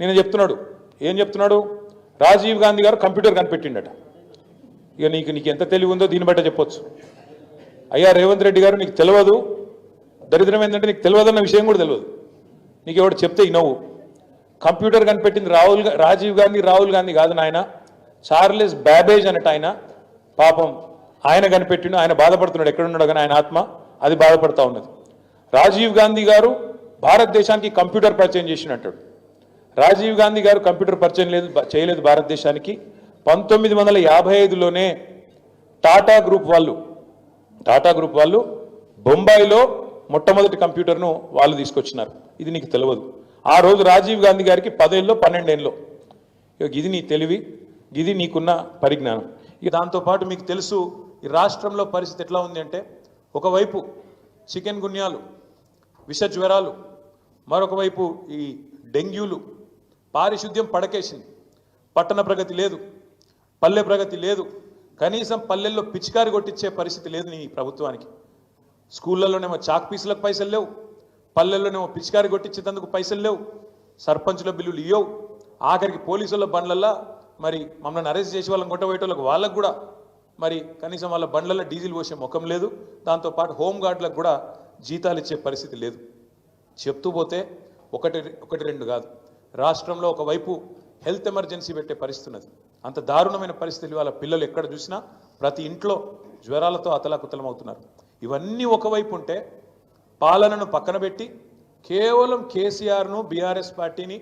నేను చెప్తున్నాడు ఏం చెప్తున్నాడు రాజీవ్ గాంధీ గారు కంప్యూటర్ కనిపెట్టిండట ఇక నీకు ఎంత తెలివి ఉందో దీన్ని బట్ట చెప్పొచ్చు అయ్యా రేవంత్ రెడ్డి గారు నీకు తెలియదు దరిద్రం ఏంటంటే నీకు తెలియదన్న విషయం కూడా తెలియదు నీకు ఎవడు చెప్తే ఇనవు కంప్యూటర్ కనిపెట్టింది రాజీవ్ గాంధీ కాదు నాయన చార్లెస్ బ్యాబేజ్ అన్నట్టు ఆయన పాపం ఆయన కనిపెట్టిండు ఆయన బాధపడుతున్నాడు ఎక్కడున్నాడు కానీ ఆయన ఆత్మ అది బాధపడతా ఉన్నది రాజీవ్ గాంధీ గారు భారతదేశానికి కంప్యూటర్ పరిచయం చేసినట్టాడు రాజీవ్ గాంధీ గారు కంప్యూటర్ పరిచయం చేయలేదు భారతదేశానికి 1955లోనే టాటా గ్రూప్ వాళ్ళు బొంబాయిలో మొట్టమొదటి కంప్యూటర్ను వాళ్ళు తీసుకొచ్చినారు ఇది నీకు తెలియదు ఆ రోజు రాజీవ్ గాంధీ గారికి 10 ఏళ్ళలో 12 ఏళ్ళలో ఇది నీ తెలివి ఇది నీకున్న పరిజ్ఞానం ఇక దాంతోపాటు మీకు తెలుసు ఈ రాష్ట్రంలో పరిస్థితి ఎట్లా ఉంది అంటే ఒకవైపు చికెన్ గున్యాలు విష జ్వరాలు మరొక వైపు ఈ డెంగ్యూలు పారిశుద్ధ్యం పడకేసింది పట్టణ ప్రగతి లేదు పల్లె ప్రగతి లేదు కనీసం పల్లెల్లో పిచికారి కొట్టించే పరిస్థితి లేదు నీ ప్రభుత్వానికి స్కూళ్ళలోనేమో చాక్ పీసులకు పైసలు లేవు పల్లెల్లోనేమో పిచికారి కొట్టించేందుకు పైసలు లేవు సర్పంచుల బిల్లులు ఇవ్వవు ఆఖరికి పోలీసుల బండ్లల్లో మరి మమ్మల్ని అరెస్ట్ చేసి వాళ్ళని కొట్టబోయేటోళ్ళకి వాళ్ళకు కూడా మరి కనీసం వాళ్ళ బండ్లలో డీజిల్ పోసే ముఖం లేదు దాంతోపాటు హోంగార్డులకు కూడా జీతాలు ఇచ్చే పరిస్థితి లేదు చెప్తూ పోతే ఒకటి రెండు కాదు రాష్ట్రంలో ఒకవైపు హెల్త్ ఎమర్జెన్సీ పెట్టే పరిస్థితి ఉన్నది అంత దారుణమైన పరిస్థితులు వాళ్ళ పిల్లలు ఎక్కడ చూసినా ప్రతి ఇంట్లో జ్వరాలతో అతలాకుతలం అవుతున్నారు ఇవన్నీ ఒకవైపు ఉంటే పాలనను పక్కన పెట్టి కేవలం కేసీఆర్ను బీఆర్ఎస్ పార్టీని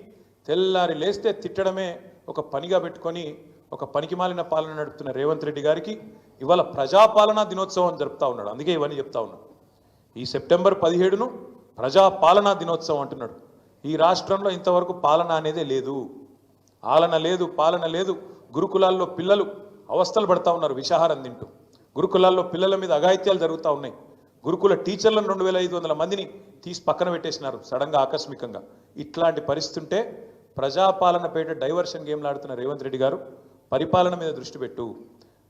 తెల్లారి లేస్తే తిట్టడమే ఒక పనిగా పెట్టుకొని ఒక పనికిమాలిన పాలన నడుపుతున్న రేవంత్ రెడ్డి గారికి ఇవాళ ప్రజాపాలనా దినోత్సవం జరుపుతా ఉన్నాడు అందుకే ఇవన్నీ చెప్తా ఉన్నాడు ఈ సెప్టెంబర్ 17ను ప్రజాపాలనా దినోత్సవం అంటున్నాడు ఈ రాష్ట్రంలో ఇంతవరకు పాలన అనేదే లేదు ఆలన లేదు పాలన లేదు గురుకులాల్లో పిల్లలు అవస్థలు పడతా ఉన్నారు విషాహారం తింటూ గురుకులాల్లో పిల్లల మీద అఘాయిత్యాలు జరుగుతూ ఉన్నాయి గురుకుల టీచర్లను 2500 మందిని తీసి పక్కన పెట్టేసినారు సడన్గా ఆకస్మికంగా ఇట్లాంటి పరిస్థితి ఉంటే ప్రజాపాలన పేట డైవర్షన్ గేమ్లు ఆడుతున్న రేవంత్ రెడ్డి గారు పరిపాలన మీద దృష్టి పెట్టు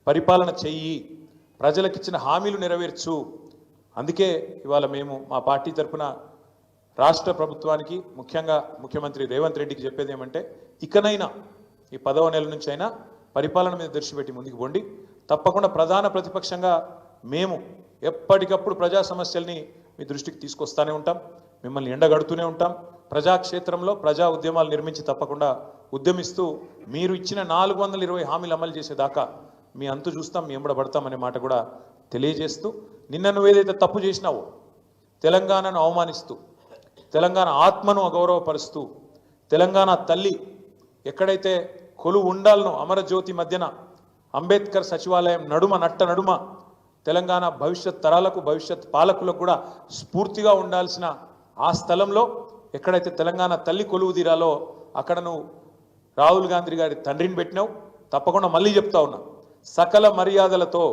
పరిపాలన చెయ్యి ప్రజలకిచ్చిన హామీలు నెరవేర్చు అందుకే ఇవాళ మేము మా పార్టీ తరఫున రాష్ట్ర ప్రభుత్వానికి ముఖ్యంగా ముఖ్యమంత్రి రేవంత్ రెడ్డికి చెప్పేది ఏమంటే ఇకనైనా ఈ 10వ నెల నుంచి అయినా పరిపాలన మీద దృష్టి పెట్టి ముందుకు పోండి తప్పకుండా ప్రధాన ప్రతిపక్షంగా మేము ఎప్పటికప్పుడు ప్రజా సమస్యల్ని మీ దృష్టికి తీసుకొస్తానే ఉంటాం మిమ్మల్ని ఎండగడుతూనే ఉంటాం ప్రజాక్షేత్రంలో ప్రజా ఉద్యమాలు నిర్మించి తప్పకుండా ఉద్యమిస్తూ మీరు ఇచ్చిన 420 హామీలు అమలు చేసేదాకా మీ అంతు చూస్తాం మీ ఎంబడబడతామనే మాట కూడా తెలియజేస్తూ నిన్న నువ్వేదైతే తప్పు చేసినావో తెలంగాణను అవమానిస్తూ తెలంగాణ ఆత్మను అగౌరవపరుస్తూ తెలంగాణ తల్లి ఎక్కడైతే కొలువు ఉండాలనో అమరజ్యోతి మధ్యన అంబేద్కర్ సచివాలయం నడుమ తెలంగాణ భవిష్యత్ తరాలకు భవిష్యత్ పాలకులకు కూడా స్ఫూర్తిగా ఉండాల్సిన ఆ స్థలంలో ఎక్కడైతే తెలంగాణ తల్లి కొలువు తీరాలో అక్కడ నువ్వు రాహుల్ గాంధీ గారి తండ్రిని పెట్టినావు తప్పకుండా మళ్ళీ చెప్తా ఉన్నా సకల మర్యాదలతో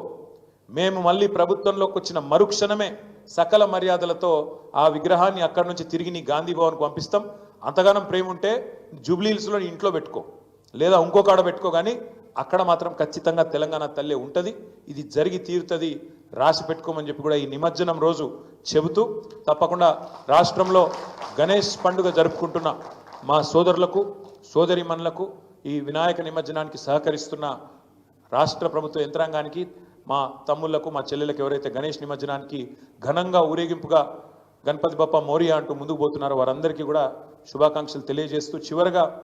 మేము మళ్ళీ ప్రభుత్వంలోకి వచ్చిన మరుక్షణమే సకల మర్యాదలతో ఆ విగ్రహాన్ని అక్కడి నుంచి తిరిగి నీ గాంధీ భవన్కు పంపిస్తాం అంతగానం ప్రేమ ఉంటే జూబ్లీహిల్స్లో నీ ఇంట్లో పెట్టుకో లేదా ఇంకో కాడ పెట్టుకో కానీ అక్కడ మాత్రం ఖచ్చితంగా తెలంగాణ తల్లి ఉంటుంది ఇది జరిగి తీరుతుంది రాసి పెట్టుకోమని చెప్పి కూడా ఈ నిమజ్జనం రోజు చెబుతూ తప్పకుండా రాష్ట్రంలో గణేష్ పండుగ జరుపుకుంటున్న మా సోదరులకు సోదరిమణులకు ఈ వినాయక నిమజ్జనానికి సహకరిస్తున్న రాష్ట్ర ప్రభుత్వ యంత్రాంగానికి మా తమ్ముళ్లకు మా చెల్లెలకు ఎవరైతే గణేష్ నిమజ్జనానికి ఘనంగా ఊరేగింపుగా గణపతి బప్ప మోరియా అంటూ ముందుకు పోతున్నారో వారందరికీ కూడా శుభాకాంక్షలు తెలియజేస్తూ చివరగా